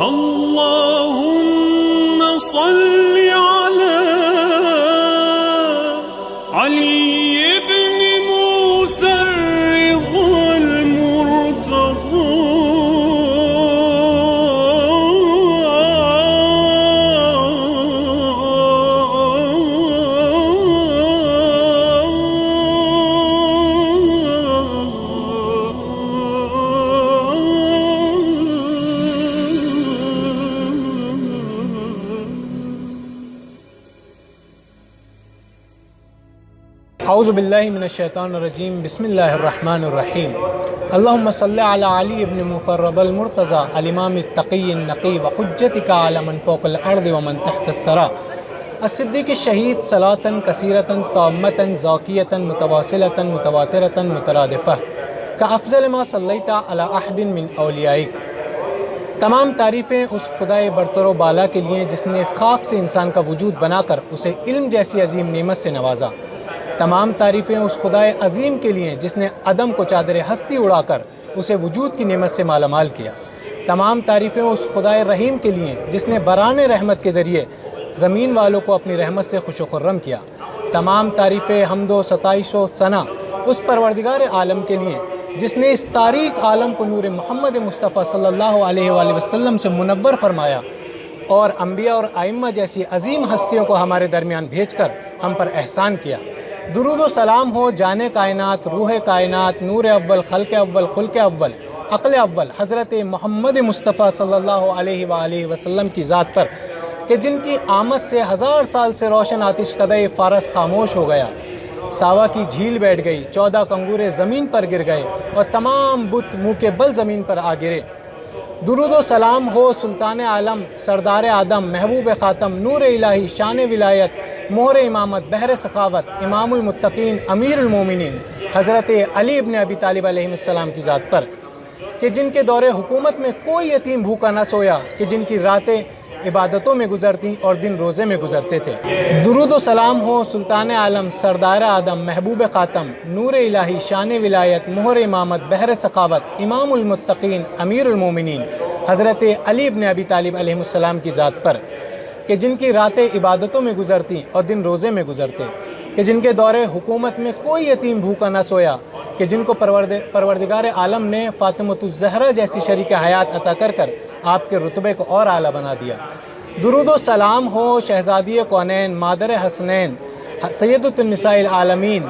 اللهم صل على علي بن موسى الرضا المرتضى اعوذ باللہ من الشیطان الرجیم بسم اللہ الرحمن الرحیم اللہم صلی علی علی ابن مفرد المرتضی الامام التقی النقی وحجتک علی من فوق الارض ومن تحت الثری الصدیق الشہید صلاة کثیرة تامة زاکیة متواصلة متواترة مترادفہ کافضل ما صلیت علی احد من اولیائک۔ تمام تعریفیں اس خدائے برتر و بالا کے لیے جس نے خاک سے انسان کا وجود بنا کر اسے علم جیسی عظیم نعمت سے نوازا۔ تمام تعریفیں اس خدائے عظیم کے لیے جس نے عدم کو چادر ہستی اڑا کر اسے وجود کی نعمت سے مالا مال کیا۔ تمام تعریفیں اس خدائے رحیم کے لیے جس نے بران رحمت کے ذریعے زمین والوں کو اپنی رحمت سے خوش و خرم کیا۔ تمام تعریفیں حمد و ستائش و ثنا اس پروردگار عالم کے لیے جس نے اس تاریک عالم کو نور محمد مصطفیٰ صلی اللہ علیہ وآلہ وسلم سے منور فرمایا اور انبیاء اور ائمہ جیسی عظیم ہستیوں کو ہمارے درمیان بھیج کر ہم پر احسان کیا۔ درود و سلام ہو جان کائنات، روح کائنات، نور اول، خلق اول، خلق اول، عقل اول حضرت محمد مصطفیٰ صلی اللہ علیہ وآلہ وسلم کی ذات پر کہ جن کی آمد سے 1000 سال سے روشن آتش کدے فارس خاموش ہو گیا، ساوا کی جھیل بیٹھ گئی، 14 کنگورے زمین پر گر گئے اور تمام بت منہ کے بل زمین پر آ گرے۔ درود و سلام ہو سلطان عالم، سردار آدم، محبوب خاتم، نور الہی، شان ولایت، مہر امامت، بحر سخاوت، امام المتقین، امیر المومنین حضرت علی ابن ابی طالب علیہ السلام کی ذات پر کہ جن کے دور حکومت میں کوئی یتیم بھوکا نہ سویا، کہ جن کی راتیں عبادتوں میں گزرتی اور دن روزے میں گزرتے تھے۔ درود و سلام ہو سلطان عالم، سردار آدم، محبوب خاتم، نور الہی، شان ولایت، مہر امامت، بحر سخاوت، امام المتقین، امیر المومنین حضرت علی ابن ابی طالب علیہ السلام کی ذات پر کہ جن کی راتیں عبادتوں میں گزرتی اور دن روزے میں گزرتے، کہ جن کے دور حکومت میں کوئی یتیم بھوکا نہ سویا، کہ جن کو پروردگار عالم نے فاطمۃ الزہرا جیسی شریک حیات عطا کر کر آپ کے رتبے کو اور اعلیٰ بنا دیا۔ درود و سلام ہو شہزادی کونین، مادر حسنین، سیدۃ النساء العالمین،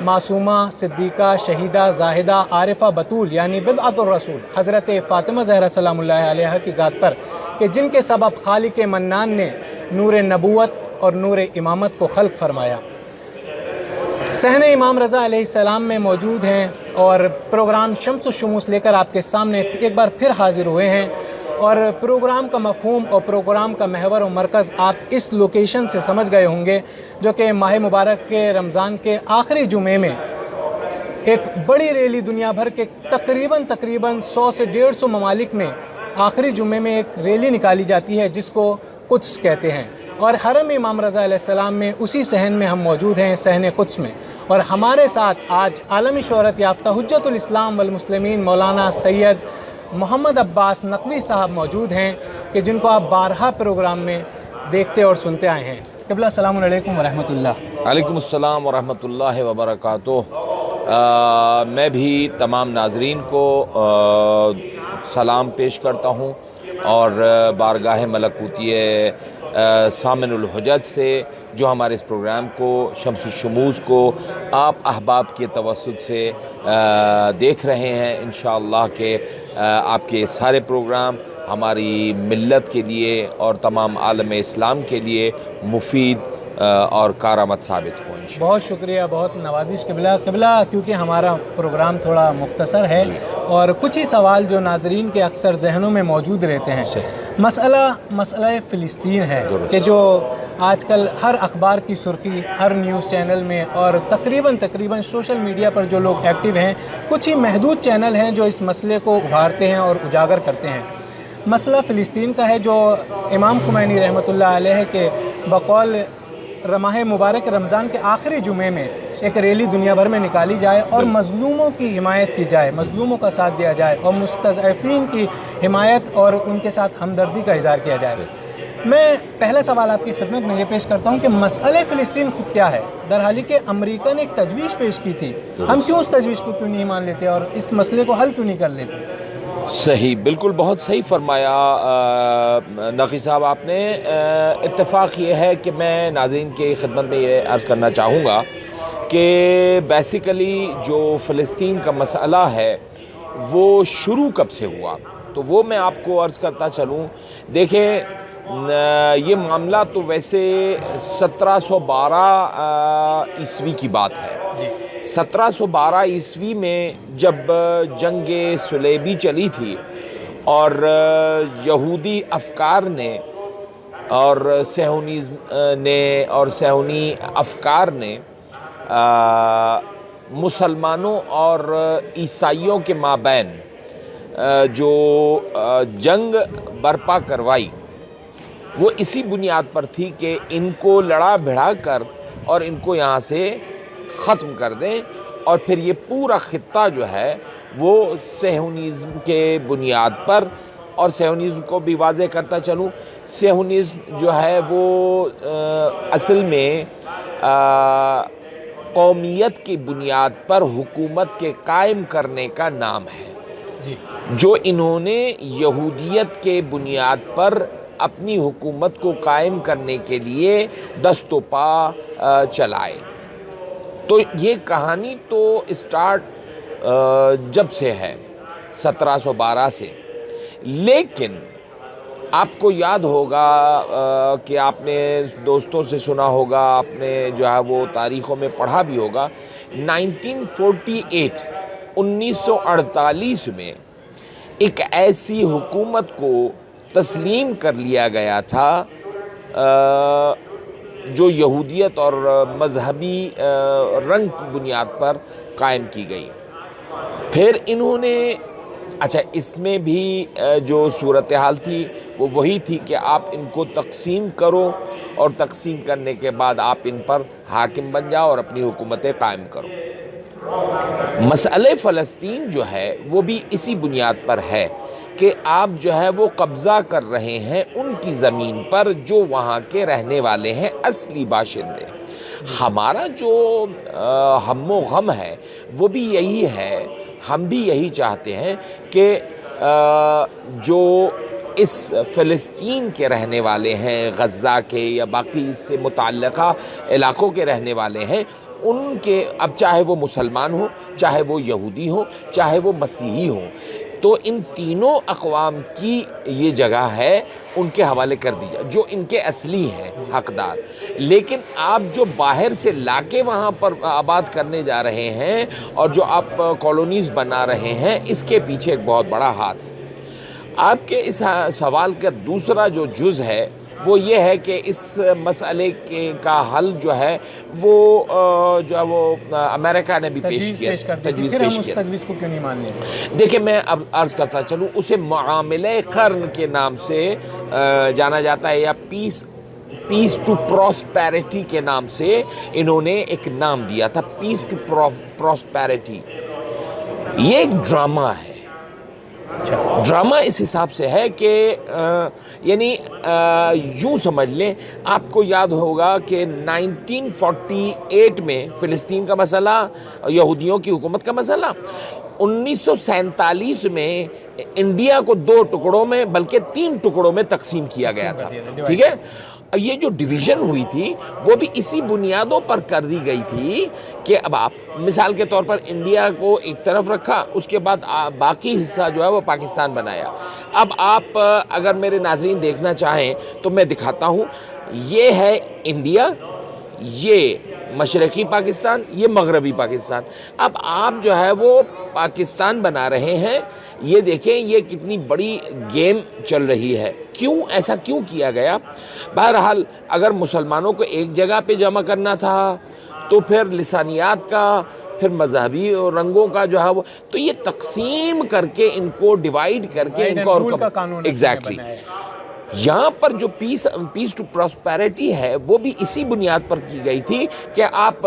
معصومہ، صدیقہ، شہیدہ، زاہدہ، عارفہ، بطول یعنی بضعۃ الرسول حضرت فاطمہ زہرا سلام اللہ علیہ کی ذات پر کہ جن کے سبب خالق منان نے نور نبوت اور نور امامت کو خلق فرمایا۔ صحن امام رضا علیہ السلام میں موجود ہیں اور پروگرام شمس و شموس لے کر آپ کے سامنے ایک بار پھر حاضر ہوئے ہیں، اور پروگرام کا مفہوم اور پروگرام کا محور و مرکز آپ اس لوکیشن سے سمجھ گئے ہوں گے، جو کہ ماہ مبارک کے رمضان کے آخری جمعے میں ایک بڑی ریلی دنیا بھر کے تقریباً 100 سے 150 ممالک میں آخری جمعے میں ایک ریلی نکالی جاتی ہے جس کو قدس کہتے ہیں، اور حرم امام رضا علیہ السلام میں اسی صحن میں ہم موجود ہیں، صحن قدس میں، اور ہمارے ساتھ آج عالمی شہرت یافتہ حجت الاسلام والمسلمین مولانا سید محمد عباس نقوی صاحب موجود ہیں کہ جن کو آپ بارہا پروگرام میں دیکھتے اور سنتے آئے ہیں۔ قبلہ السلام علیکم ورحمۃ اللہ۔ وعلیکم السلام ورحمۃ اللہ وبرکاتہ۔ میں بھی تمام ناظرین کو سلام پیش کرتا ہوں اور بارگاہ ملکوتی سامن الحجت سے جو ہمارے اس پروگرام کو شمس الشموس کو آپ احباب کے توسط سے دیکھ رہے ہیں، انشاءاللہ کہ آپ کے سارے پروگرام ہماری ملت کے لیے اور تمام عالم اسلام کے لیے مفید اور کارآمد ثابت ہوں انشاءاللہ۔ بہت شکریہ، بہت نوازش قبلہ کیونکہ ہمارا پروگرام تھوڑا مختصر ہے اور کچھ ہی سوال جو ناظرین کے اکثر ذہنوں میں موجود رہتے ہیں۔ مسئلہ فلسطین ہے کہ جو آج کل ہر اخبار کی سرخی، ہر نیوز چینل میں اور تقریباً سوشل میڈیا پر جو لوگ ایکٹیو ہیں، کچھ ہی محدود چینل ہیں جو اس مسئلے کو ابھارتے ہیں اور اجاگر کرتے ہیں۔ مسئلہ فلسطین کا ہے جو امام خمینی رحمۃ اللہ علیہ کے بقول ماہ مبارک رمضان کے آخری جمعے میں ایک ریلی دنیا بھر میں نکالی جائے اور مظلوموں کی حمایت کی جائے، مظلوموں کا ساتھ دیا جائے اور مستضعفین کی حمایت اور ان کے ساتھ ہمدردی کا اظہار کیا جائے۔ میں پہلا سوال آپ کی خدمت میں یہ پیش کرتا ہوں کہ مسئلہ فلسطین خود کیا ہے؟ در حالی کہ امریکہ نے ایک تجویز پیش کی تھی، ہم کیوں اس تجویز کو کیوں نہیں مان لیتے اور اس مسئلے کو حل کیوں نہیں کر لیتے؟ صحیح، بالکل بہت صحیح فرمایا نقی صاحب آپ نے۔ اتفاق یہ ہے کہ میں ناظرین کی خدمت میں یہ عرض کرنا چاہوں گا کہ بیسیکلی جو فلسطین کا مسئلہ ہے وہ شروع کب سے ہوا، تو وہ میں آپ کو عرض کرتا چلوں۔ دیکھیں، یہ معاملہ تو ویسے 1712 عیسوی کی بات ہے۔ 1712 عیسوی میں جب جنگ صلیبی چلی تھی اور یہودی افکار نے اور صہیونیزم نے اور صہیونی افکار نے مسلمانوں اور عیسائیوں کے مابین جو جنگ برپا کروائی، وہ اسی بنیاد پر تھی کہ ان کو لڑا بھڑا کر اور ان کو یہاں سے ختم کر دیں، اور پھر یہ پورا خطہ جو ہے وہ صہیونیزم کے بنیاد پر، اور صہیونیزم کو بھی واضح کرتا چلوں، صہیونیزم جو ہے وہ اصل میں قومیت کی بنیاد پر حکومت کے قائم کرنے کا نام ہے، جو انہوں نے یہودیت کے بنیاد پر اپنی حکومت کو قائم کرنے کے لیے دست و پا چلائے۔ تو یہ کہانی تو اسٹارٹ جب سے ہے 1712 سے، لیکن آپ کو یاد ہوگا کہ آپ نے دوستوں سے سنا ہوگا، آپ نے جو ہے وہ تاریخوں میں پڑھا بھی ہوگا، 1948 میں ایک ایسی حکومت کو تسلیم کر لیا گیا تھا جو یہودیت اور مذہبی رنگ کی بنیاد پر قائم کی گئی۔ پھر انہوں نے اس میں بھی جو صورتحال تھی وہ وہی تھی کہ آپ ان کو تقسیم کرو اور تقسیم کرنے کے بعد آپ ان پر حاکم بن جاؤ اور اپنی حکومتیں قائم کرو۔ مسئلہ فلسطین جو ہے وہ بھی اسی بنیاد پر ہے کہ آپ جو ہے وہ قبضہ کر رہے ہیں ان کی زمین پر جو وہاں کے رہنے والے ہیں، اصلی باشندے۔ ہمارا جو ہم و غم ہے وہ بھی یہی ہے، ہم بھی یہی چاہتے ہیں کہ جو اس فلسطین کے رہنے والے ہیں، غزہ کے یا باقی اس سے متعلقہ علاقوں کے رہنے والے ہیں، ان کے اب چاہے وہ مسلمان ہوں، چاہے وہ یہودی ہوں، چاہے وہ مسیحی ہوں، تو ان تینوں اقوام کی یہ جگہ ہے ان کے حوالے کر دی جائے جو ان کے اصلی ہیں حقدار۔ لیکن آپ جو باہر سے لا کے وہاں پر آباد کرنے جا رہے ہیں اور جو آپ کالونیز بنا رہے ہیں، اس کے پیچھے ایک بہت بڑا ہاتھ ہے۔ آپ کے اس سوال کا دوسرا جو جز ہے وہ یہ ہے کہ اس مسئلے کا حل جو ہے وہ امریکہ نے بھی پیش کیا، تجویز پیش کیا۔ تجویز کو کیوں نہیں مان لیں؟ دیکھیں، میں اب عرض کرتا چلوں، اسے معاملہ قرن کے نام سے جانا جاتا ہے، یا پیس ٹو پراسپیرٹی کے نام سے انہوں نے ایک نام دیا تھا، پیس ٹو پراسپیرٹی۔ یہ ایک ڈرامہ ہے۔ ڈرامہ اس حساب سے ہے کہ یعنی یوں سمجھ لیں، آپ کو یاد ہوگا کہ 1948 میں فلسطین کا مسئلہ، یہودیوں کی حکومت کا مسئلہ، 1947 میں انڈیا کو 2 ٹکڑوں میں بلکہ 3 ٹکڑوں میں تقسیم کیا گیا تھا، ٹھیک ہے؟ یہ جو ڈویژن ہوئی تھی وہ بھی اسی بنیادوں پر کر دی گئی تھی کہ اب آپ مثال کے طور پر انڈیا کو ایک طرف رکھا، اس کے بعد باقی حصہ جو ہے وہ پاکستان بنایا۔ اب آپ اگر میرے ناظرین دیکھنا چاہیں تو میں دکھاتا ہوں، یہ ہے انڈیا، یہ مشرقی پاکستان، یہ مغربی پاکستان۔ اب آپ جو ہے وہ پاکستان بنا رہے ہیں، یہ دیکھیں یہ کتنی بڑی گیم چل رہی ہے۔ کیوں ایسا کیوں کیا گیا؟ بہرحال اگر مسلمانوں کو ایک جگہ پہ جمع کرنا تھا تو پھر لسانیات کا، پھر مذہبی رنگوں کا جو ہے وہ، تو یہ تقسیم کر کے ان کو ڈیوائیڈ کر کے ان کو اور ایگزیکٹلی یہاں پر جو پیس ٹو پراسپیرٹی ہے وہ بھی اسی بنیاد پر کی گئی تھی کہ آپ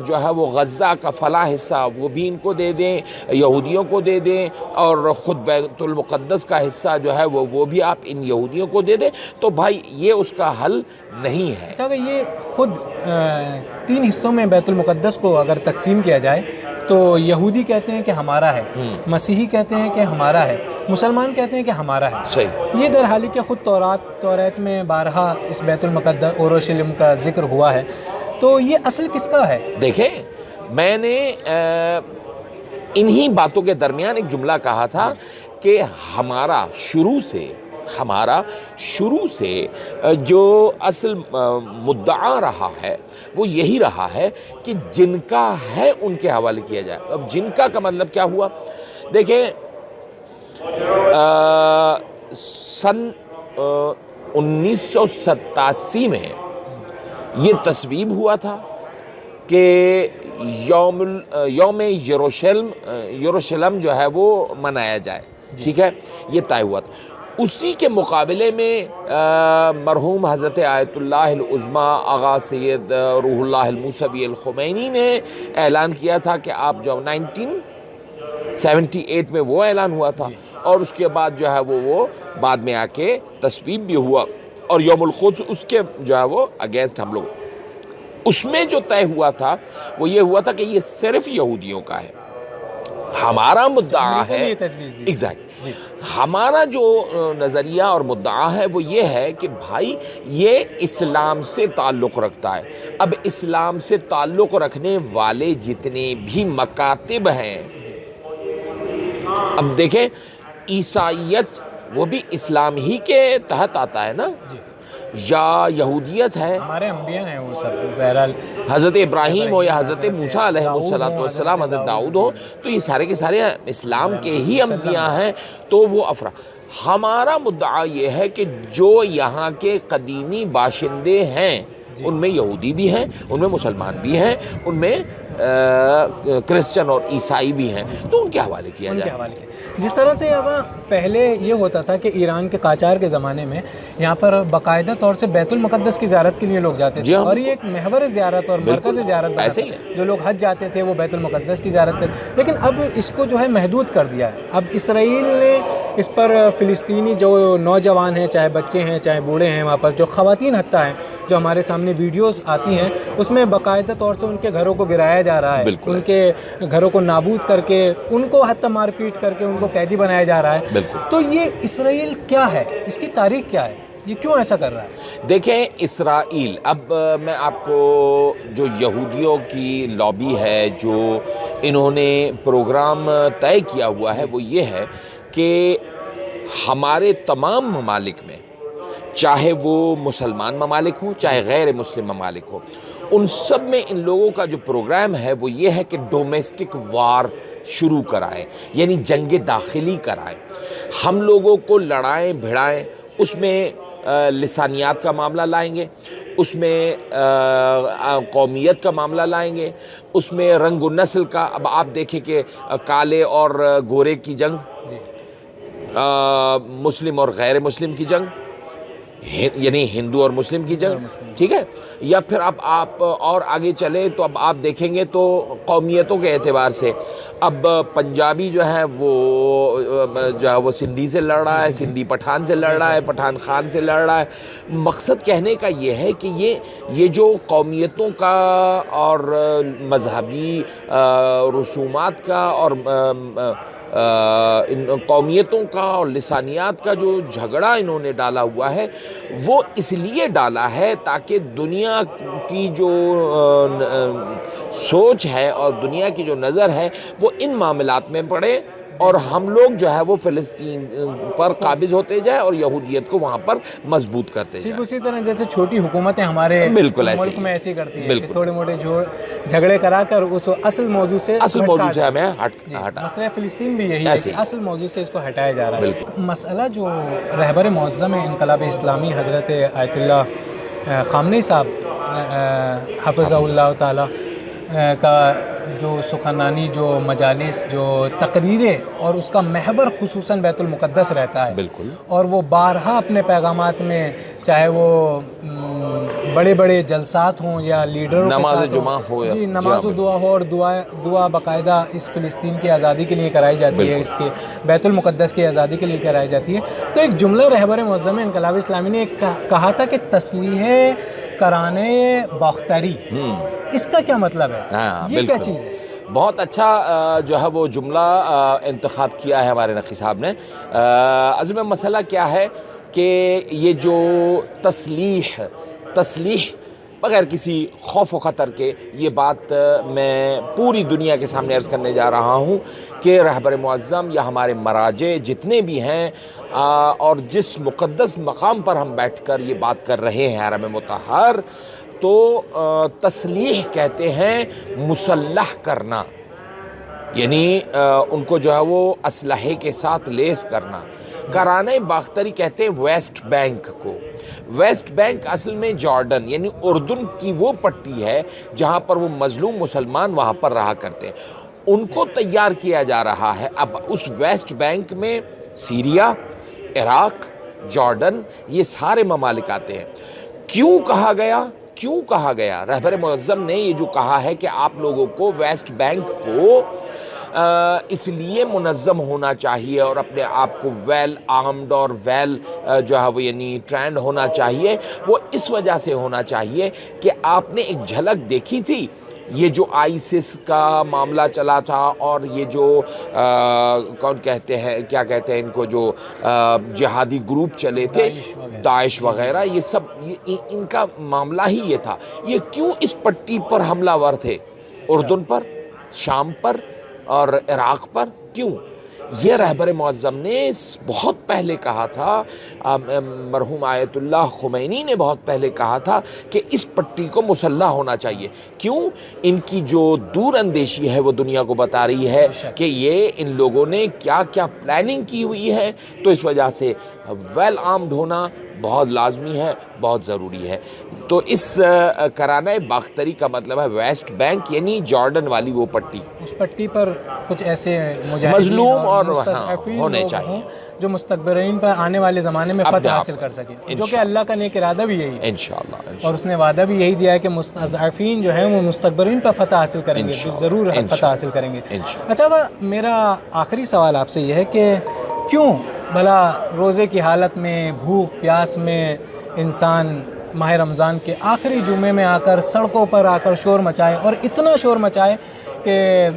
جو ہے وہ غزہ کا فلاں حصہ وہ بھی ان کو دے دیں، یہودیوں کو دے دیں، اور خود بیت المقدس کا حصہ جو ہے وہ بھی آپ ان یہودیوں کو دے دیں. تو بھائی یہ اس کا حل نہیں ہے. اچھا کہ یہ خود 3 حصوں میں بیت المقدس کو اگر تقسیم کیا جائے تو یہودی کہتے ہیں کہ ہمارا ہے، مسیحی کہتے ہیں کہ ہمارا ہے، مسلمان کہتے ہیں کہ ہمارا ہے. صحیح. یہ در حالی کہ خود توریت میں بارہا اس بیت المقدس اورشلیم کا ذکر ہوا ہے، تو یہ اصل کس کا ہے؟ دیکھیں، میں نے انہی باتوں کے درمیان ایک جملہ کہا تھا کہ ہمارا شروع سے جو اصل مدعا رہا ہے وہ یہی رہا ہے کہ جن کا ہے ان کے حوالے کیا جائے. اب جن کا مطلب کیا ہوا؟ دیکھیں، سن 1987 میں یہ تصویب ہوا تھا کہ یوم یروشلم جو ہے وہ منایا جائے. ٹھیک ہے، یہ طے ہوا تھا. اسی کے مقابلے میں مرحوم حضرت آیت اللہ العظمیٰ آغا سید روح اللہ الموسوی الخمینی نے اعلان کیا تھا کہ آپ جو 1978 میں وہ اعلان ہوا تھا، اور اس کے بعد جو ہے وہ بعد میں آ کے تصویب بھی ہوا، اور یوم القدس اس کے جو ہے وہ اگینسٹ ہم لوگ. اس میں جو طے ہوا تھا وہ یہ ہوا تھا کہ یہ صرف یہودیوں کا ہے. ہمارا مدعا ہے ایگزیکٹ، ہمارا جو نظریہ اور مدعا ہے وہ یہ ہے کہ بھائی یہ اسلام سے تعلق رکھتا ہے. اب اسلام سے تعلق رکھنے والے جتنے بھی مکاتب ہیں، اب دیکھیں عیسائیت وہ بھی اسلام ہی کے تحت آتا ہے نا، یا یہودیت ہے، ہمارے انبیاء ہیں وہ سب. بہرحال حضرت ابراہیم ہو یا حضرت موسیٰ علیہ السلام، حضرت داؤد ہو، تو یہ سارے کے سارے اسلام کے ہی انبیاء ہیں. تو وہ ہمارا مدعا یہ ہے کہ جو یہاں کے قدیمی باشندے ہیں ان میں یہودی بھی ہیں، ان میں مسلمان بھی ہیں، ان میں کرسچن اور عیسائی بھی ہیں، تو ان کے حوالے کیا جائے. جس طرح سے اگر پہلے یہ ہوتا تھا کہ ایران کے قاجار کے زمانے میں یہاں پر باقاعدہ طور سے بیت المقدس کی زیارت کے لیے لوگ جاتے تھے، اور یہ ایک محور زیارت اور مرکز زیارت بنا تھا. جو لوگ حج جاتے تھے وہ بیت المقدس کی زیارت کرتے، لیکن اب اس کو جو ہے محدود کر دیا ہے. اب اسرائیل نے اس پر فلسطینی جو نوجوان ہیں، چاہے بچے ہیں چاہے بوڑھے ہیں، وہاں پر جو خواتین حتیٰ ہیں، جو ہمارے سامنے ویڈیوز آتی ہیں اس میں باقاعدہ طور سے ان کے گھروں کو گرایا جا رہا ہے، ان کے گھروں کو نابود کر کے، ان کو حتیٰ مار پیٹ کر کے ان کو قیدی بنایا جا رہا ہے. تو یہ اسرائیل کیا ہے؟ اس کی تاریخ کیا ہے؟ یہ کیوں ایسا کر رہا ہے؟ دیکھیں اسرائیل، اب میں آپ کو جو یہودیوں کی لابی ہے، جو انہوں نے پروگرام طے کیا ہوا ہے، وہ یہ ہے کہ ہمارے تمام ممالک میں، چاہے وہ مسلمان ممالک ہوں چاہے غیر مسلم ممالک ہوں، ان سب میں ان لوگوں کا جو پروگرام ہے وہ یہ ہے کہ ڈومیسٹک وار شروع کرائیں، یعنی جنگ داخلی کرائیں. ہم لوگوں کو لڑائیں بھڑائیں، اس میں لسانیات کا معاملہ لائیں گے، اس میں قومیت کا معاملہ لائیں گے، اس میں رنگ و نسل کا. اب آپ دیکھیں کہ کالے اور گورے کی جنگ، مسلم اور غیر مسلم کی جنگ، یعنی ہندو اور مسلم کی جنگ، ٹھیک ہے. یا پھر آپ اور آگے چلیں تو اب آپ دیکھیں گے تو قومیتوں کے اعتبار سے اب پنجابی جو ہے وہ سندھی سے لڑ رہا ہے، سندھی پٹھان سے لڑ رہا ہے، پٹھان خان سے لڑ رہا ہے. مقصد کہنے کا یہ ہے کہ یہ جو قومیتوں کا اور مذہبی رسومات کا اور ان قومیتوں کا اور لسانیات کا جو جھگڑا انہوں نے ڈالا ہوا ہے، وہ اس لیے ڈالا ہے تاکہ دنیا کی جو سوچ ہے اور دنیا کی جو نظر ہے وہ ان معاملات میں پڑے، اور ہم لوگ جو ہے وہ فلسطین پر قابض ہوتے جائیں اور یہودیت کو وہاں پر مضبوط کرتے جائیں. اسی طرح جیسے چھوٹی حکومتیں ہمارے ملک میں ایسی کرتی ہیں کہ تھوڑے موٹے جھگڑے کرا کر اس اصل موضوع سے ہمیں ہٹا. مسئلہ فلسطین بھی یہی ہے کہ اصل موضوع سے اس کو ہٹایا جا رہا ہے. مسئلہ جو رہبر معظم انقلاب اسلامی حضرت آیت اللہ خامنئی صاحب حفظہ اللہ تعالی کا جو سخنانی، جو مجالس، جو تقریریں اور اس کا محور خصوصاً بیت المقدس رہتا ہے. بالکل. اور وہ بارہا اپنے پیغامات میں، چاہے وہ بڑے بڑے جلسات ہوں یا لیڈروں کے نماز ساتھ جمعہ ہو، جی نماز و دعا ہو، اور دعا باقاعدہ اس فلسطین کی آزادی کے لیے کرائی جاتی ہے، اس کے بیت المقدس کی آزادی کے لیے کرائی جاتی ہے. تو ایک جملہ رہبر معظم انقلاب اسلامی نے کہا تھا کہ تسلیح کرانے باختری، اس کا کیا مطلب ہے؟ یہ کیا چیز ہے؟ بہت اچھا جو ہے وہ جملہ انتخاب کیا ہے ہمارے نقی صاحب نے. اصل میں مسئلہ کیا ہے کہ یہ جو تسلیح بغیر کسی خوف و خطر کے، یہ بات میں پوری دنیا کے سامنے عرض کرنے جا رہا ہوں کہ رہبر معظم یا ہمارے مراجع جتنے بھی ہیں اور جس مقدس مقام پر ہم بیٹھ کر یہ بات کر رہے ہیں حرم مطہر، تو تسلیح کہتے ہیں مسلح کرنا، یعنی ان کو جو ہے وہ اسلحے کے ساتھ لیس کرنا. کرانہ باختری کہتے ہیں ویسٹ بینک کو. ویسٹ بینک اصل میں جارڈن یعنی اردن کی وہ پٹی ہے جہاں پر وہ مظلوم مسلمان وہاں پر رہا کرتے ہیں. ان کو تیار کیا جا رہا ہے. اب اس ویسٹ بینک میں سیریا، عراق، جارڈن، یہ سارے ممالک آتے ہیں. کیوں کہا گیا رہبر معظم نے یہ جو کہا ہے کہ آپ لوگوں کو ویسٹ بینک کو اس لیے منظم ہونا چاہیے اور اپنے آپ کو ویل آرمڈ اور ویل جو ہے وہ یعنی ٹرینڈ ہونا چاہیے، وہ اس وجہ سے ہونا چاہیے کہ آپ نے ایک جھلک دیکھی تھی یہ جو آئیسس کا معاملہ چلا تھا، اور یہ جو کیا کہتے ہیں ان کو، جو جہادی گروپ چلے تھے داعش وغیرہ، یہ سب ان کا معاملہ ہی یہ تھا. یہ کیوں اس پٹی پر حملہ ور تھے؟ اردن پر، شام پر اور عراق پر. کیوں؟ یہ رہبر معظم نے بہت پہلے کہا تھا، مرحوم آیت اللہ خمینی نے بہت پہلے کہا تھا کہ اس پٹی کو مسلح ہونا چاہیے. کیوں؟ ان کی جو دور اندیشی ہے وہ دنیا کو بتا رہی ہے کہ یہ ان لوگوں نے کیا کیا پلاننگ کی ہوئی ہے. تو اس وجہ سے ویل آرمڈ ہونا بہت لازمی ہے، بہت ضروری ہے. تو اس کرانہ باختری کا مطلب ہے ویسٹ بینک یعنی جارڈن والی وہ پٹی. اس پٹی پر کچھ ایسے مظلوم اور ہونے چاہیے جو مستقبرین پر آنے والے زمانے میں فتح حاصل کر سکیں، جو کہ اللہ کا نیک ارادہ بھی یہی ہے انشاءاللہ. اور اس نے وعدہ بھی یہی دیا ہے کہ مستضعفین جو ہیں وہ مستقبرین پر فتح حاصل کریں گے، ضرور فتح حاصل کریں گے. اچھا، میرا آخری سوال آپ سے یہ ہے کہ کیوں بھلا روزے کی حالت میں، بھوک پیاس میں انسان ماہ رمضان کے آخری جمعے میں آ کر سڑکوں پر آ کر شور مچائے، اور اتنا شور مچائے کہ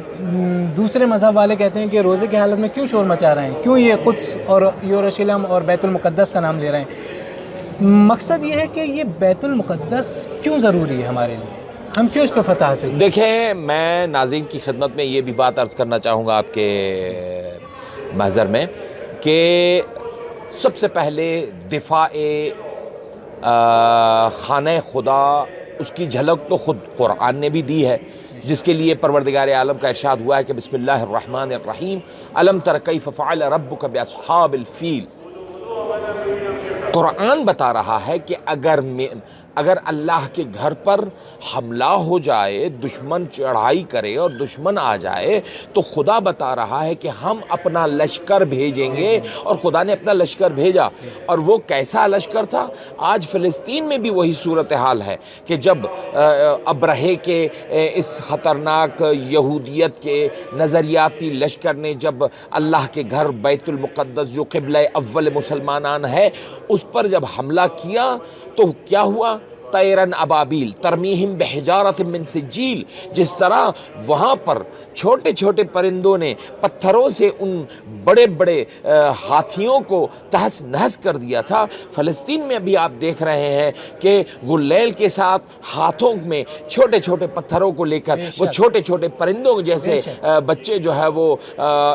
دوسرے مذہب والے کہتے ہیں کہ روزے کی حالت میں کیوں شور مچا رہے ہیں، کیوں یہ قدس اور یروشلم اور بیت المقدس کا نام لے رہے ہیں؟ مقصد یہ ہے کہ یہ بیت المقدس کیوں ضروری ہے ہمارے لیے، ہم کیوں اس پہ فتح حاصل کریں؟ دیکھیں، میں ناظرین کی خدمت میں یہ بھی بات عرض کرنا چاہوں گا آپ کے محضر میں کہ سب سے پہلے دفاع خانہ خدا، اس کی جھلک تو خود قرآن نے بھی دی ہے، جس کے لیے پروردگار عالم کا ارشاد ہوا ہے کہ بسم اللہ الرحمن الرحیم الم تر کیف فعل ربک باصحاب الفیل. قرآن بتا رہا ہے کہ اگر اللہ کے گھر پر حملہ ہو جائے، دشمن چڑھائی کرے اور دشمن آ جائے، تو خدا بتا رہا ہے کہ ہم اپنا لشکر بھیجیں گے. اور خدا نے اپنا لشکر بھیجا، اور وہ کیسا لشکر تھا؟ آج فلسطین میں بھی وہی صورتحال ہے کہ جب ابرہے کے اس خطرناک یہودیت کے نظریاتی لشکر نے جب اللہ کے گھر بیت المقدس جو قبلہ اول مسلمانان ہے اس پر جب حملہ کیا، تو کیا ہوا؟ طیرن ابابیل ترمیہم بحجارت من سجیل. جس طرح وہاں پر چھوٹے چھوٹے پرندوں نے پتھروں سے ان بڑے بڑے ہاتھیوں کو تہس نہس کر دیا تھا، فلسطین میں بھی آپ دیکھ رہے ہیں کہ غلیل کے ساتھ ہاتھوں میں چھوٹے چھوٹے پتھروں کو لے کر وہ چھوٹے چھوٹے پرندوں جیسے بچے جو ہے وہ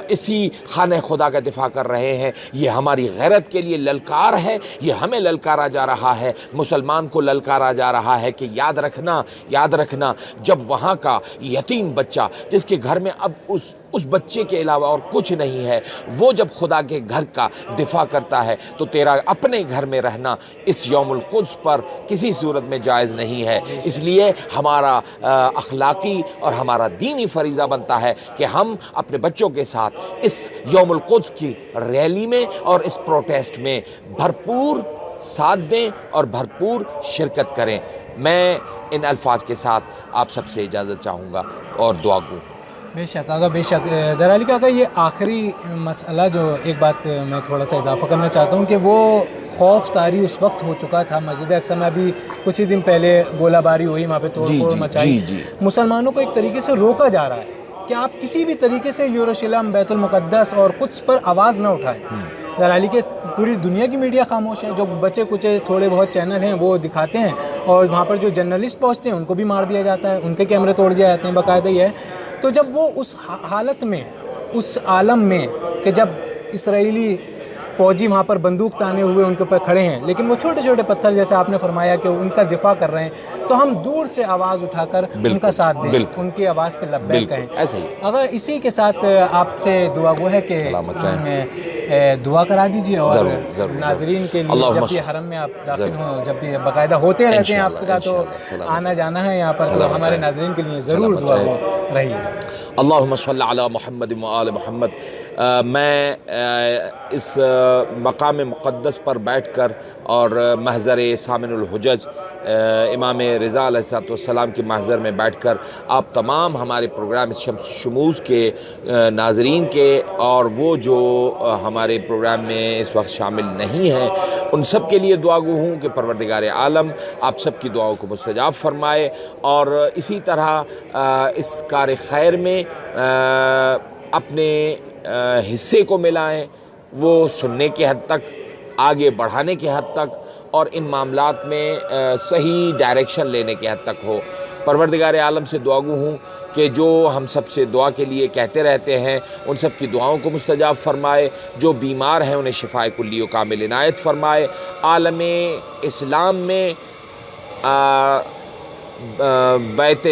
اسی خانہ خدا کا دفاع کر رہے ہیں. یہ ہماری غیرت کے لیے للکار ہے، یہ ہمیں للکارا جا رہا ہے، مسلمان کو للکارا کرا جا رہا ہے کہ یاد رکھنا جب وہاں کا یتیم بچہ جس کے گھر میں اب اس بچے کے علاوہ اور کچھ نہیں ہے، وہ جب خدا کے گھر کا دفاع کرتا ہے تو تیرا اپنے گھر میں رہنا اس یوم القدس پر کسی صورت میں جائز نہیں ہے۔ اس لیے ہمارا اخلاقی اور ہمارا دینی فریضہ بنتا ہے کہ ہم اپنے بچوں کے ساتھ اس یوم القدس کی ریلی میں اور اس پروٹیسٹ میں بھرپور ساتھ دیں اور بھرپور شرکت کریں۔ میں ان الفاظ کے ساتھ آپ سب سے اجازت چاہوں گا اور دعا گو۔ بے شک آقا، بے شک۔ ذرا علی آقا، یہ آخری مسئلہ جو ایک بات میں تھوڑا سا اضافہ کرنا چاہتا ہوں کہ وہ خوف طاری اس وقت ہو چکا تھا مسجد اقصی میں، ابھی کچھ ہی دن پہلے گولہ باری ہوئی، وہاں پہ توڑ پھوڑ مچائی، مسلمانوں کو ایک طریقے سے روکا جا رہا ہے کہ آپ کسی بھی طریقے سے یروشلم، بیت المقدس اور قدس پر آواز نہ اٹھائیں۔ ذرا علی کہ پوری دنیا کی میڈیا خاموش ہے، جو بچے کچے تھوڑے بہت چینل ہیں وہ دکھاتے ہیں، اور وہاں پر جو جرنلسٹ پہنچتے ہیں ان کو بھی مار دیا جاتا ہے، ان کے کیمرے توڑ دیے جاتے ہیں، باقاعدہ یہ ہے۔ تو جب وہ اس حالت میں، اس عالم میں کہ جب اسرائیلی فوجی وہاں پر بندوق تانے ہوئے ان کے اوپر کھڑے ہیں، لیکن وہ چھوٹے چھوٹے پتھر جیسے آپ نے فرمایا کہ ان کا دفاع کر رہے ہیں، تو ہم دور سے آواز اٹھا کر ان کا ساتھ دیں، ان کی آواز پہ لبیک کہیں۔ اگر اسی کے ساتھ آپ سے دعا گو ہے کہ دعا کرا دیجیے، اور ناظرین کے لیے جب بھی حرم میں آپ داخل ہوں، جب بھی باقاعدہ ہوتے رہتے ہیں آپ کا تو آنا جانا ہے یہاں پر، تو ہمارے ناظرین کے لیے ضرور دعا گو رہیے گا۔ اللہم صلی علی محمد و آل محمد۔ میں اس مقام مقدس پر بیٹھ کر اور محضر سامن الحجج امام رضا علیہ السلام کے محضر میں بیٹھ کر آپ تمام ہمارے پروگرام شمس شموز کے ناظرین کے اور وہ جو ہمارے پروگرام میں اس وقت شامل نہیں ہیں ان سب کے لیے دعا گو ہوں کہ پروردگار عالم آپ سب کی دعاؤں کو مستجاب فرمائے، اور اسی طرح اس کار خیر میں اپنے حصے کو ملائیں، وہ سننے کے حد تک، آگے بڑھانے کے حد تک، اور ان معاملات میں صحیح ڈائریکشن لینے کے حد تک ہو۔ پروردگار عالم سے دعا گو ہوں کہ جو ہم سب سے دعا کے لیے کہتے رہتے ہیں ان سب کی دعاؤں کو مستجاب فرمائے، جو بیمار ہیں انہیں شفائے کلی و کامل عنایت فرمائے۔ عالم اسلام میں بیت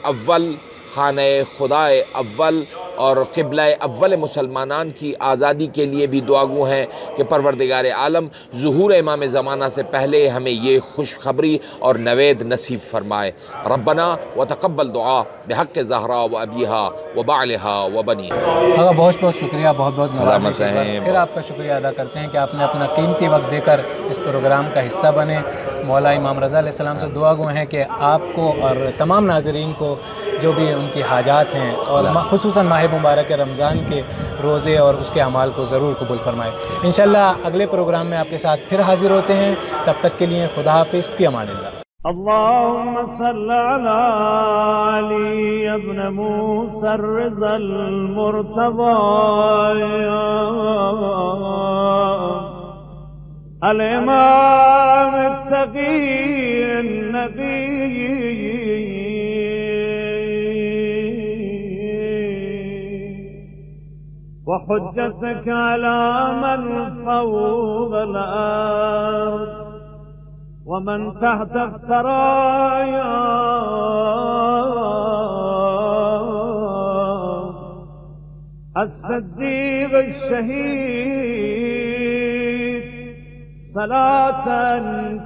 اول، خانہ خدا اول اور قبلہ اول مسلمانان کی آزادی کے لیے بھی دعا گو ہیں کہ پروردگار عالم ظہور امام زمانہ سے پہلے ہمیں یہ خوشخبری اور نوید نصیب فرمائے۔ ربنا وتقبل دعا بحق زہرا و ابیہا و بعلہا و بنیہا۔ آقا بہت بہت شکریہ، بہت بہت سلامت رہیں۔ پھر آپ کا شکریہ ادا کرتے ہیں کہ آپ نے اپنا قیمتی وقت دے کر اس پروگرام کا حصہ بنے۔ مولا امام رضا علیہ السلام سے دعا گو ہیں کہ آپ کو اور تمام ناظرین کو جو بھی ان کی حاجات ہیں، اور خصوصاً ماہ مبارک رمضان کے روزے اور اس کے اعمال کو ضرور قبول فرمائے۔ انشاءاللہ اگلے پروگرام میں آپ کے ساتھ پھر حاضر ہوتے ہیں، تب تک کے لیے خدا حافظ، فی امان اللہ۔ اللهم صل على علي ابن موسى الرضا المرتضى الإمام التقي النبي وحجتك على من فوق الأرض ومن تحت الثرايا الصديق الشهيد صلاة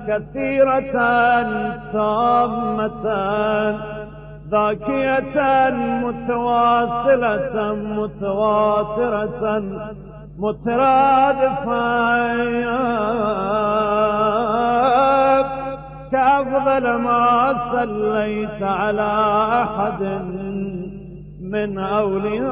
كثيرة تامة ذاكية متواصلة متواترة مترادفة كأفضل ما صليت على أحد من أوليائك